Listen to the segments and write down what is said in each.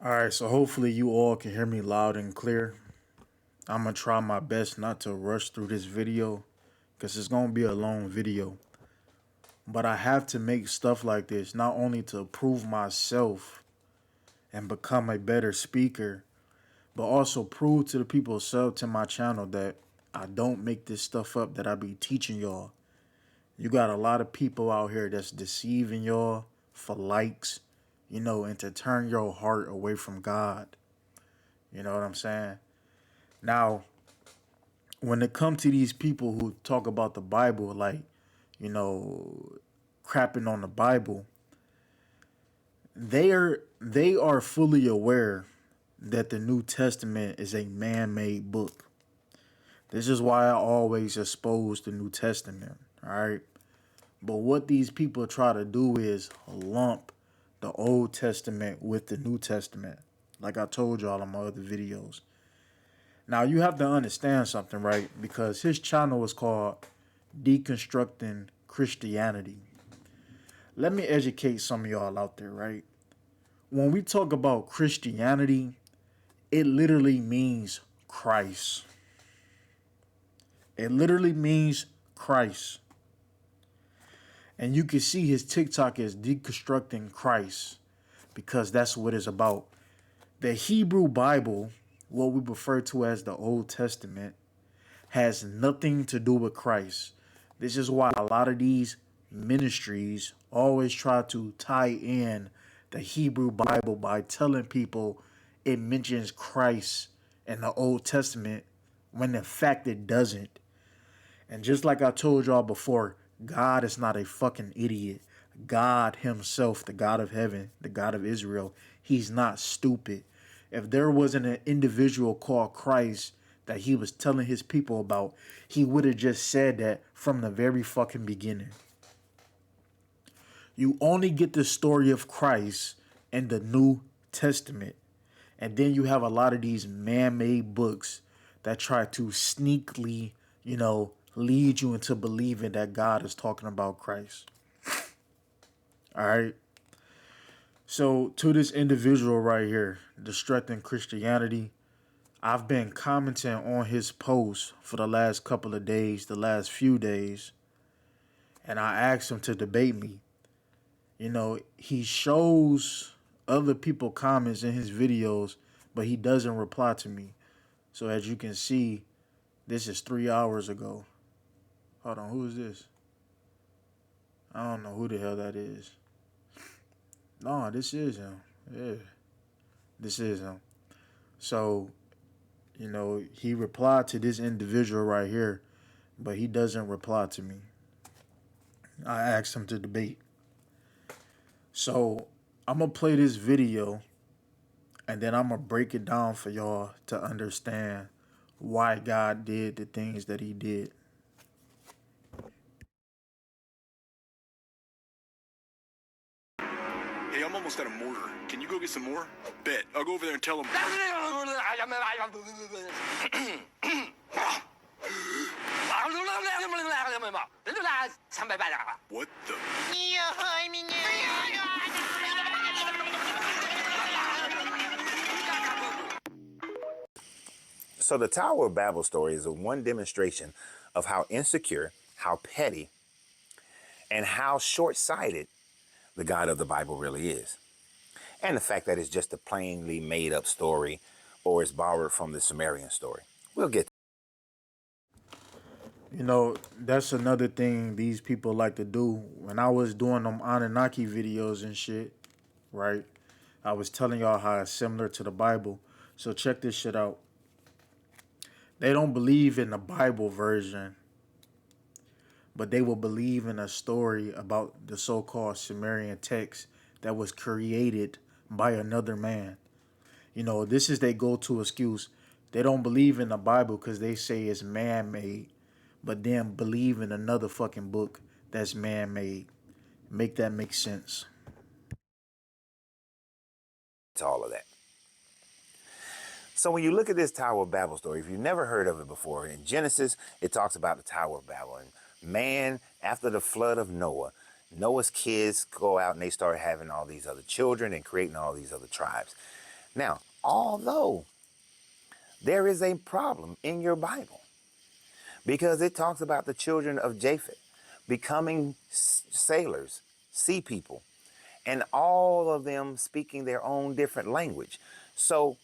All right, so hopefully you all can hear me loud and clear. I'm gonna try my best not to rush through this video because it's gonna be a long video. But I have to make stuff like this not only to prove myself and become a better speaker, but also prove to the people sub to my channel that I don't make this stuff up that I be teaching y'all. You got a lot of people out here that's deceiving y'all for likes, and to turn your heart away from God. You know what I'm saying? Now, when it comes to these people who talk about the Bible, like, you know, crapping on the Bible, they are fully aware that the New Testament is a man-made book. This is why I always expose the New Testament, all right? But what these people try to do is lump the Old Testament with the New Testament, like I told y'all in my other videos. Now, you have to understand something, right? Because his channel is called Deconstructing Christianity. Let me educate some of y'all out there, right? When we talk about Christianity, it literally means Christ. It literally means Christ. And you can see his TikTok is Deconstructing Christ because that's what it's about. The Hebrew Bible, what we refer to as the Old Testament, has nothing to do with Christ. This is why a lot of these ministries always try to tie in the Hebrew Bible by telling people it mentions Christ in the Old Testament when in fact it doesn't. And just like I told y'all before, God is not a fucking idiot. God himself, the God of heaven, the God of Israel, he's not stupid. If there wasn't an individual called Christ that he was telling his people about, he would have just said that from the very fucking beginning. You only get the story of Christ in the New Testament. And then you have a lot of these man-made books that try to sneakily, lead you into believing that God is talking about Christ. All right. So to this individual right here, Destructing Christianity, I've been commenting on his post for the last couple of days, the last few days, and I asked him to debate me. He shows other people comments in his videos, but he doesn't reply to me. So as you can see, this is 3 hours ago. Hold on, who is this? I don't know who the hell that is. No, this is him. Yeah, this is him. So, he replied to this individual right here, but he doesn't reply to me. I asked him to debate. So, I'm going to play this video and then I'm going to break it down for y'all to understand why God did the things that he did. Hey, I'm almost out of mortar. Can you go get some more? Bet. I'll go over there and tell him. What the? So the Tower of Babel story is a one demonstration of how insecure, how petty, and how short-sighted the God of the Bible really is. And the fact that it's just a plainly made up story or it's borrowed from the Sumerian story. We'll get That's another thing these people like to do. When I was doing them Anunnaki videos and shit, right? I was telling y'all how it's similar to the Bible. So check this shit out. They don't believe in the Bible version, but they will believe in a story about the so-called Sumerian text that was created by another man. This is their go-to excuse. They don't believe in the Bible because they say it's man-made, but then believe in another fucking book that's man-made. Make that make sense. to all of that. So when you look at this Tower of Babel story, if you've never heard of it before, in Genesis, it talks about the Tower of Babel. And man, after the flood of Noah, Noah's kids go out and they start having all these other children and creating all these other tribes. Now, although there is a problem in your Bible because it talks about the children of Japheth becoming sailors, sea people, and all of them speaking their own different language. So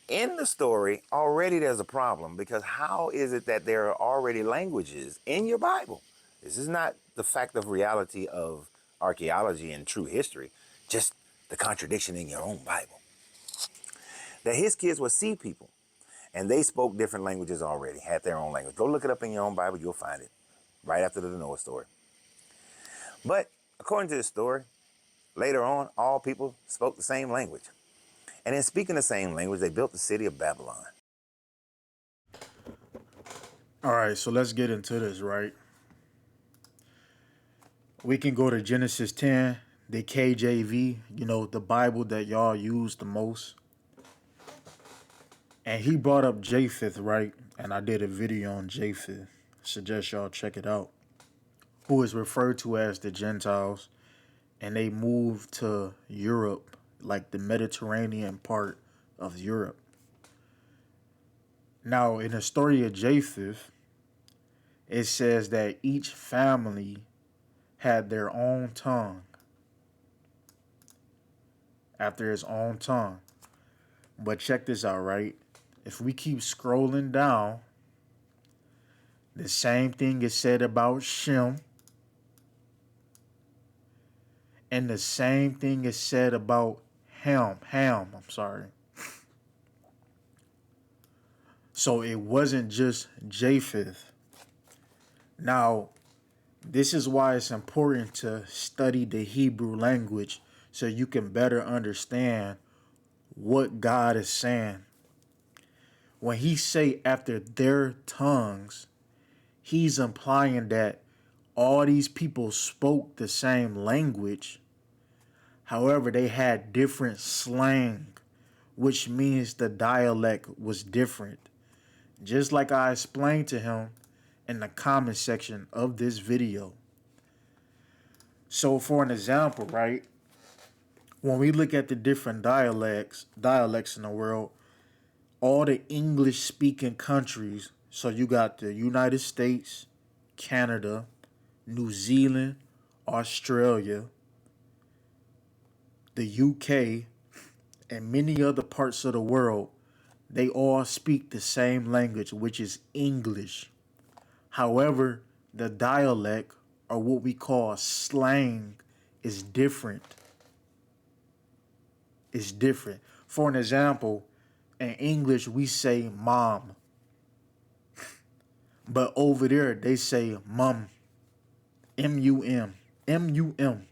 in the story, already there's a problem because how is it that there are already languages in your Bible? This is not the fact of reality of archaeology and true history, just the contradiction in your own Bible. That his kids were sea people and they spoke different languages already, had their own language. Go look it up in your own Bible, you'll find it right after the Noah story. But according to the story, later on, all people spoke the same language. And in speaking the same language, they built the city of Babylon. All right, so let's get into this, right? We can go to Genesis 10, the KJV, the Bible that y'all use the most. And he brought up Japheth, right? And I did a video on Japheth. Suggest y'all check it out. Who is referred to as the Gentiles. And they moved to Europe, like the Mediterranean part of Europe. Now, in the story of Japheth, it says that each family had their own tongue after his own tongue. But check this out, right? If we keep scrolling down, the same thing is said about Shem, and the same thing is said about Ham. I'm sorry. So it wasn't just Japheth. Now, this is why it's important to study the Hebrew language so you can better understand what God is saying. When he say after their tongues, he's implying that all these people spoke the same language. However, they had different slang, which means the dialect was different. Just like I explained to him in the comment section of this video. So for an example, right? When we look at the different dialects in the world, all the English speaking countries, so you got the United States, Canada, New Zealand, Australia, the UK, and many other parts of the world, they all speak the same language, which is English. However, the dialect, or what we call slang, is different. It's different. For an example, in English, we say mom. But over there, they say mum. M-U-M. M-U-M.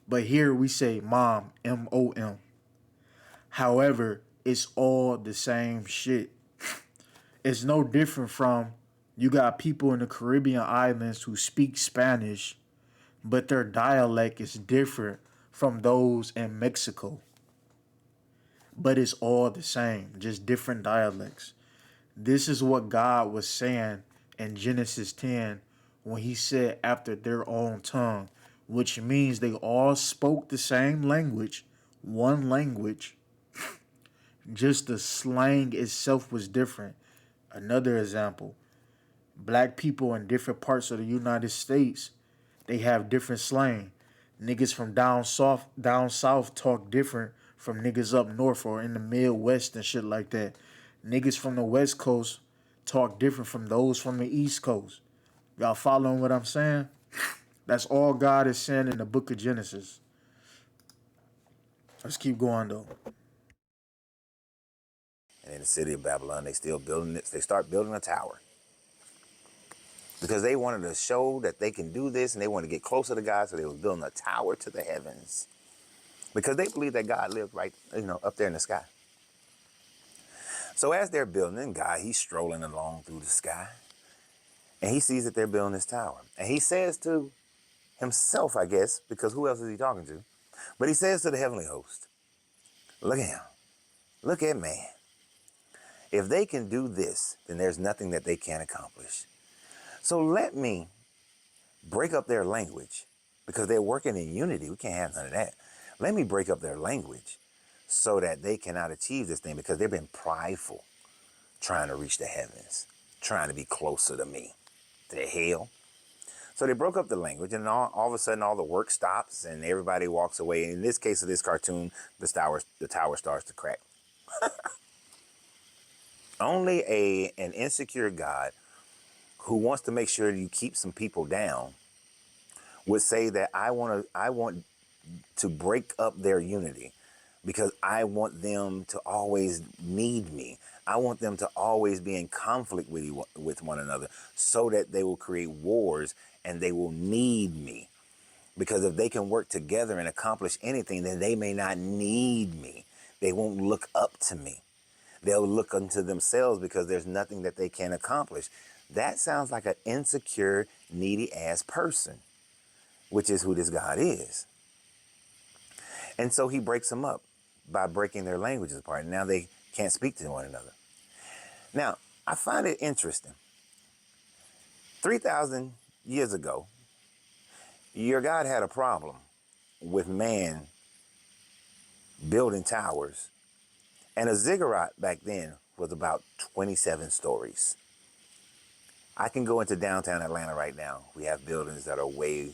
But here we say mom. M-O-M. However, it's all the same shit. It's no different from you got people in the Caribbean islands who speak Spanish, but their dialect is different from those in Mexico. But it's all the same, just different dialects. This is what God was saying in Genesis 10 when he said after their own tongue, which means they all spoke the same language, one language, just the slang itself was different. Another example, black people in different parts of the United States, they have different slang. Niggas from down south talk different from niggas up north or in the Midwest and shit like that. Niggas from the West Coast talk different from those from the East Coast. Y'all following what I'm saying? That's all God is saying in the book of Genesis. Let's keep going though. And in the city of Babylon, they still building it. They start building a tower because they wanted to show that they can do this and they wanted to get closer to God. So they was building a tower to the heavens because they believe that God lived right, up there in the sky. So as they're building, God, he's strolling along through the sky and he sees that they're building this tower. And he says to himself, I guess, because who else is he talking to? But he says to the heavenly host, look at him. Look at man. If they can do this, then there's nothing that they can't accomplish. So let me break up their language because they're working in unity. We can't have none of that. Let me break up their language so that they cannot achieve this thing because they've been prideful trying to reach the heavens, trying to be closer to me. The hell? So they broke up the language, and all of a sudden, all the work stops, and everybody walks away. In this case of this cartoon, the tower starts to crack. Only an insecure God who wants to make sure you keep some people down would say that I want to break up their unity because I want them to always need me. I want them to always be in conflict with one another so that they will create wars and they will need me. Because if they can work together and accomplish anything, then they may not need me. They won't look up to me. They'll look unto themselves because there's nothing that they can accomplish. That sounds like an insecure, needy ass person, which is who this God is. And so he breaks them up by breaking their languages apart. And now they can't speak to one another. Now, I find it interesting. 3,000 years ago, your God had a problem with man building towers. And a ziggurat back then was about 27 stories. I can go into downtown Atlanta right now. We have buildings that are way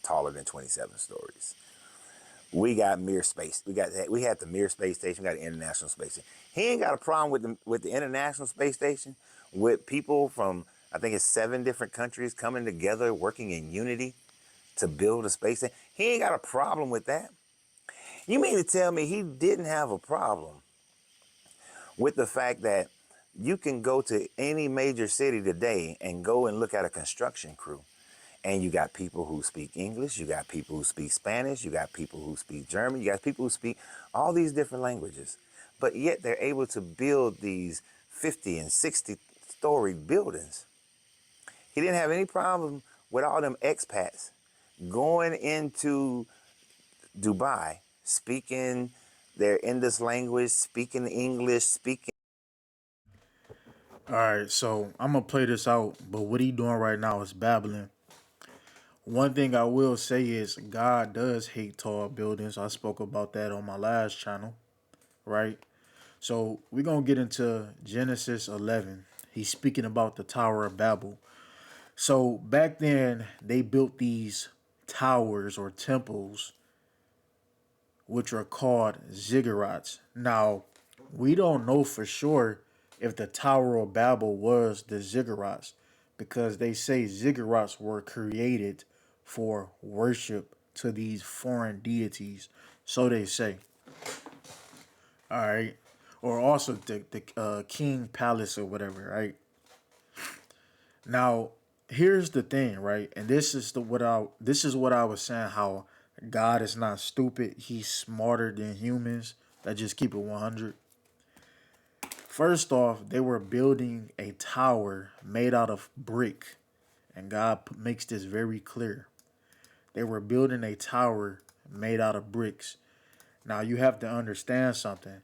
taller than 27 stories. We got Mir Space. We had the Mir Space Station. We got the International Space Station. He ain't got a problem with the International Space Station, with people from, I think it's 7 different countries coming together, working in unity to build a space station. He ain't got a problem with that. You mean to tell me he didn't have a problem with the fact that you can go to any major city today and go and look at a construction crew? And you got people who speak English, you got people who speak Spanish, you got people who speak German, you got people who speak all these different languages. But yet they're able to build these 50 and 60-story buildings. He didn't have any problem with all them expats going into Dubai, speaking their Indus language, speaking English, speaking. All right, so I'm gonna play this out, but what he doing right now is babbling. One thing I will say is God does hate tall buildings. I spoke about that on my last channel, right? So we're gonna get into Genesis 11. He's speaking about the Tower of Babel. So back then they built these towers or temples, which are called ziggurats. Now we don't know for sure if the Tower of Babel was the ziggurats because they say ziggurats were created for worship to these foreign deities. So they say. All right. Or also the king palace or whatever, right? Now, here's the thing, right? And this is what I was saying how God is not stupid. He's smarter than humans. That just keep it 100. First off, they were building a tower made out of brick, and God makes this very clear. They were building a tower made out of bricks. Now you have to understand something.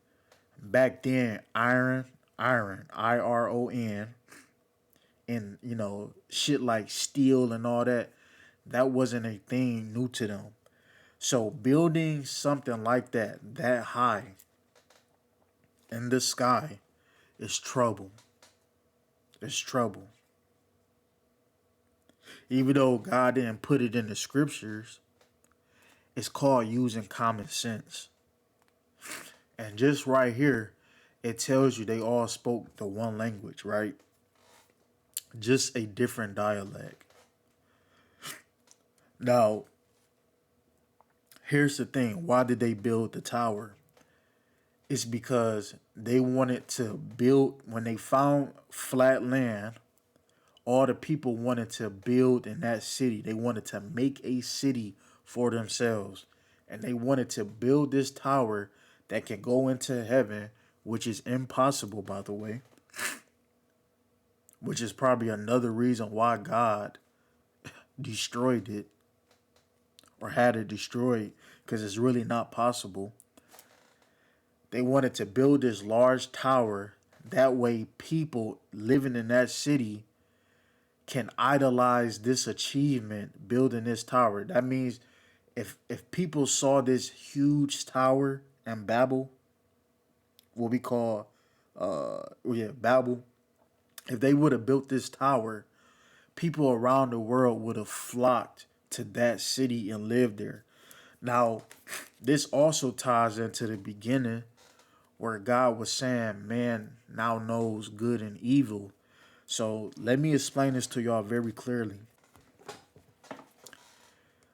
Back then, iron, IRON, and shit like steel and all that, that wasn't a thing new to them. So building something like that high in the sky, is trouble. It's trouble. Even though God didn't put it in the scriptures, it's called using common sense. And just right here, it tells you they all spoke the one language, right? Just a different dialect. Now, here's the thing. Why did they build the tower? It's because they wanted to build, when they found flat land, all the people wanted to build in that city. They wanted to make a city for themselves. And they wanted to build this tower that can go into heaven, which is impossible, by the way. Which is probably another reason why God destroyed it or had it destroyed, because it's really not possible. They wanted to build this large tower. That way, people living in that city can idolize this achievement, building this tower. That means if people saw this huge tower and Babel, what we call, Babel, if they would have built this tower, people around the world would have flocked to that city and lived there. Now, this also ties into the beginning where God was saying, man now knows good and evil. So let me explain this to y'all very clearly.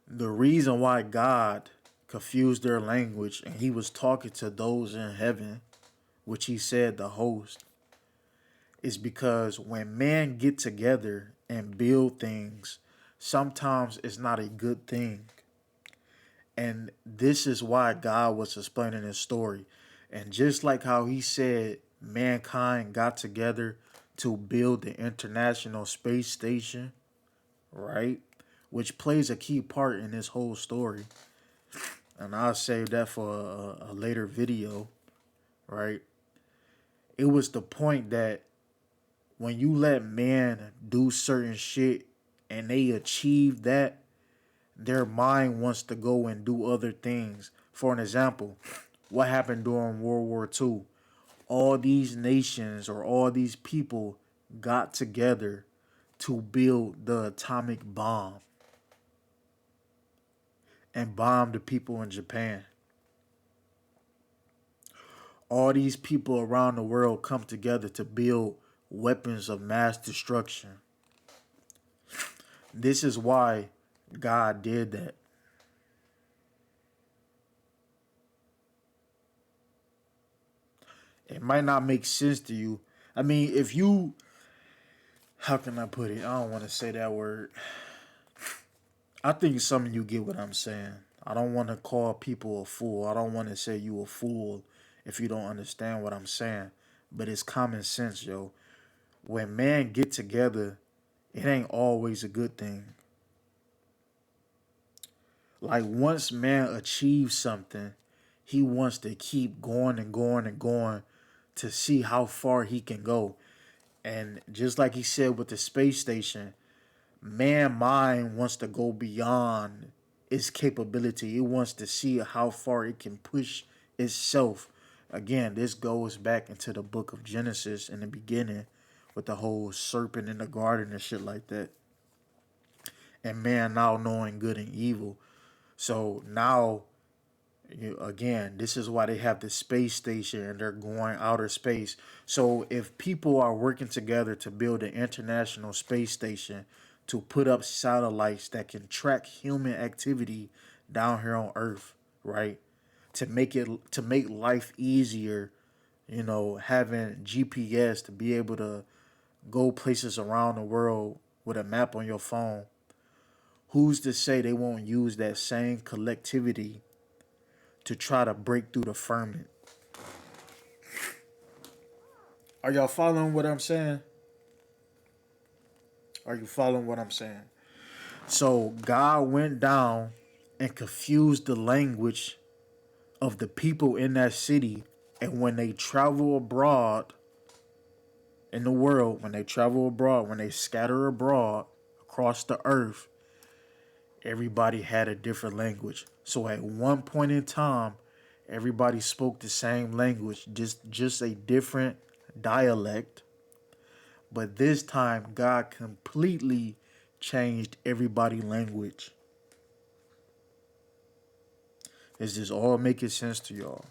The reason why God confused their language and he was talking to those in heaven, which he said the host, is because when men get together and build things, sometimes it's not a good thing. And this is why God was explaining his story. And just like how he said mankind got together to build the International Space Station, right? Which plays a key part in this whole story. And I'll save that for a later video, right? It was the point that when you let man do certain shit and they achieve that, their mind wants to go and do other things. For an example, what happened during World War II? All these nations or all these people got together to build the atomic bomb and bomb the people in Japan. All these people around the world come together to build weapons of mass destruction. This is why God did that. It might not make sense to you. I mean, if you, how can I put it? I don't want to say that word. I think some of you get what I'm saying. I don't want to call people a fool. I don't want to say you a fool if you don't understand what I'm saying. But it's common sense, yo. When men get together, it ain't always a good thing. Like once man achieves something, he wants to keep going and going and going to see how far he can go. And just like he said with the space station, man mind wants to go beyond its capability. It wants to see how far it can push itself. Again, this goes back into the book of Genesis in the beginning with the whole serpent in the garden and shit like that. And man now knowing good and evil. So now, again, this is why they have the space station and they're going outer space. So if people are working together to build an international space station to put up satellites that can track human activity down here on Earth, right? To make life easier, having GPS to be able to go places around the world with a map on your phone. Who's to say they won't use that same collectivity to try to break through the firmament? Are y'all following what I'm saying? Are you following what I'm saying? So God went down and confused the language of the people in that city. And when they travel abroad in the world, when they scatter abroad across the earth, everybody had a different language. So at one point in time, everybody spoke the same language, just a different dialect. But this time, God completely changed everybody's language. Is this all making sense to y'all?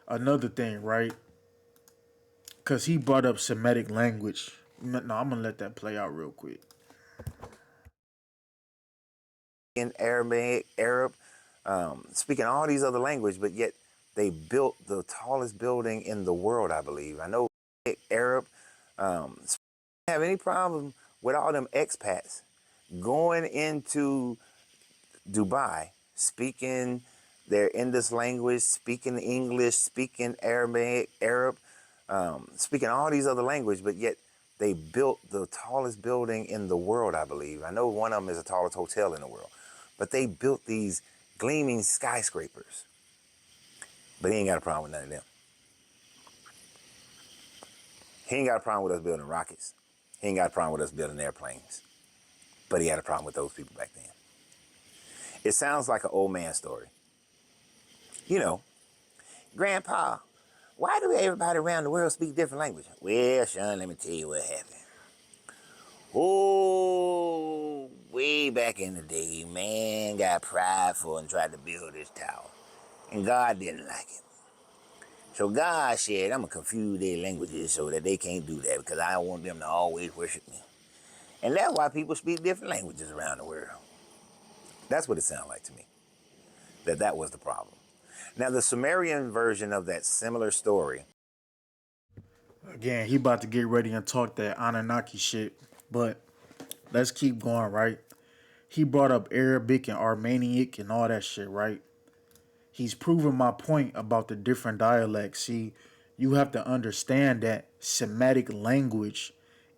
Another thing, right? Because he brought up Semitic language. No, I'm going to let that play out real quick. In Aramaic, Arab, speaking all these other languages, but yet they built the tallest building in the world, I believe. I know Arab have any problem with all them expats going into Dubai, speaking their Indus language, speaking English, speaking Aramaic, Arab, speaking all these other languages, but yet they built the tallest building in the world, I believe. I know one of them is the tallest hotel in the world, but they built these gleaming skyscrapers. But he ain't got a problem with none of them. He ain't got a problem with us building rockets. He ain't got a problem with us building airplanes. But he had a problem with those people back then. It sounds like an old man story. You know, Grandpa, why do everybody around the world speak different language? Well, son, let me tell you what happened. Oh, way back in the day, man got prideful and tried to build this tower. And God didn't like it. So God said, I'm going to confuse their languages so that they can't do that because I don't want them to always worship me. And that's why people speak different languages around the world. That's what it sounded like to me, that was the problem. Now, the Sumerian version of that similar story. Again, he about to get ready and talk that Anunnaki shit. But let's keep going, right? He brought up Arabic and Armeniac and all that shit, right? He's proving my point about the different dialects. See, you have to understand that Semitic language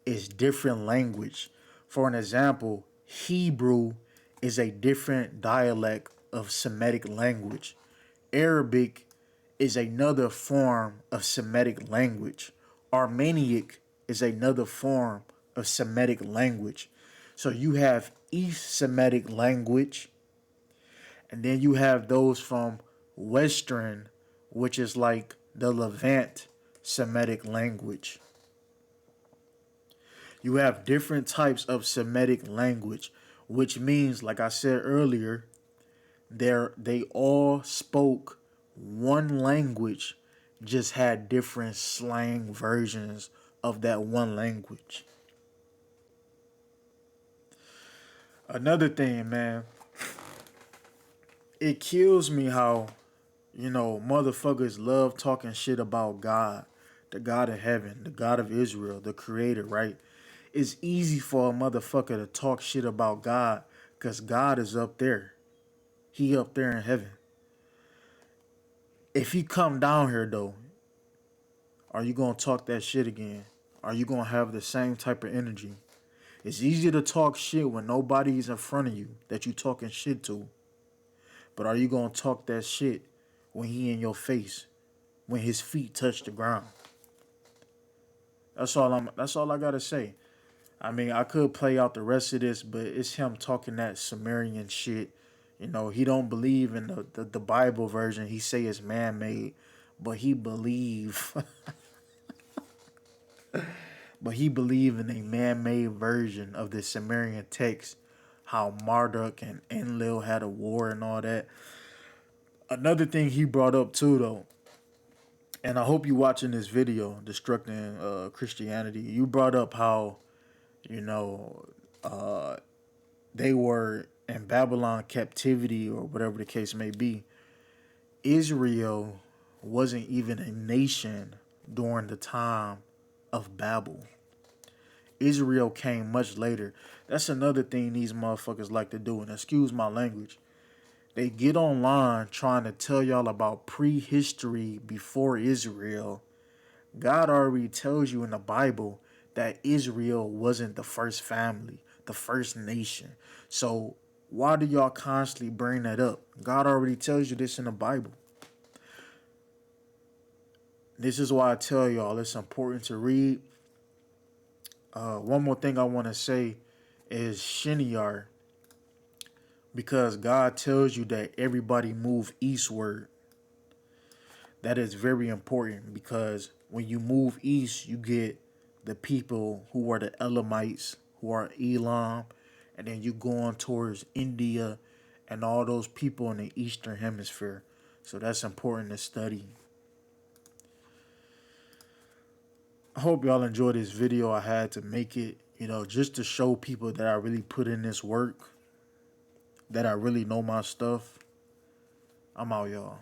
is different language. For an example, Hebrew is a different dialect of Semitic language. Arabic is another form of Semitic language. Armeniac is another form of Semitic language. So you have East Semitic language, and then you have those from Western, which is like the Levant Semitic language. You have different types of Semitic language, which means, like I said earlier, they all spoke one language, just had different slang versions of that one language. Another thing, man, it kills me how, motherfuckers love talking shit about God, the God of heaven, the God of Israel, the creator, right? It's easy for a motherfucker to talk shit about God because God is up there. He up there in heaven. If he come down here though, are you gonna talk that shit again? Are you gonna have the same type of energy? It's easy to talk shit when nobody's in front of you that you talking shit to. But are you gonna talk that shit when he in your face, when his feet touch the ground? That's all I gotta say. I mean, I could play out the rest of this, but it's him talking that Sumerian shit. He don't believe in the Bible version. He say it's man made, but he believe but he believe in a man made version of the Sumerian text, how Marduk and Enlil had a war and all that. Another thing he brought up too though, and I hope you watching this video, Destructing Christianity. You brought up how, you know, uh, they were in Babylon captivity or whatever the case may be. Israel wasn't even a nation during the time of Babel. Israel came much later. That's another thing these motherfuckers like to do, and excuse my language. They get online trying to tell y'all about prehistory before Israel. God already tells you in the Bible that Israel wasn't the first family, the first nation. So why do y'all constantly bring that up? God already tells you this in the Bible. This is why I tell y'all it's important to read. One more thing I want to say is Shinyar, because God tells you that everybody move eastward. That is very important because when you move east, you get the people who are the Elamites, who are Elam, and then you go on towards India and all those people in the eastern hemisphere. So that's important to study. I hope y'all enjoyed this video. I had to make it, just to show people that I really put in this work, that I really know my stuff. I'm out, y'all.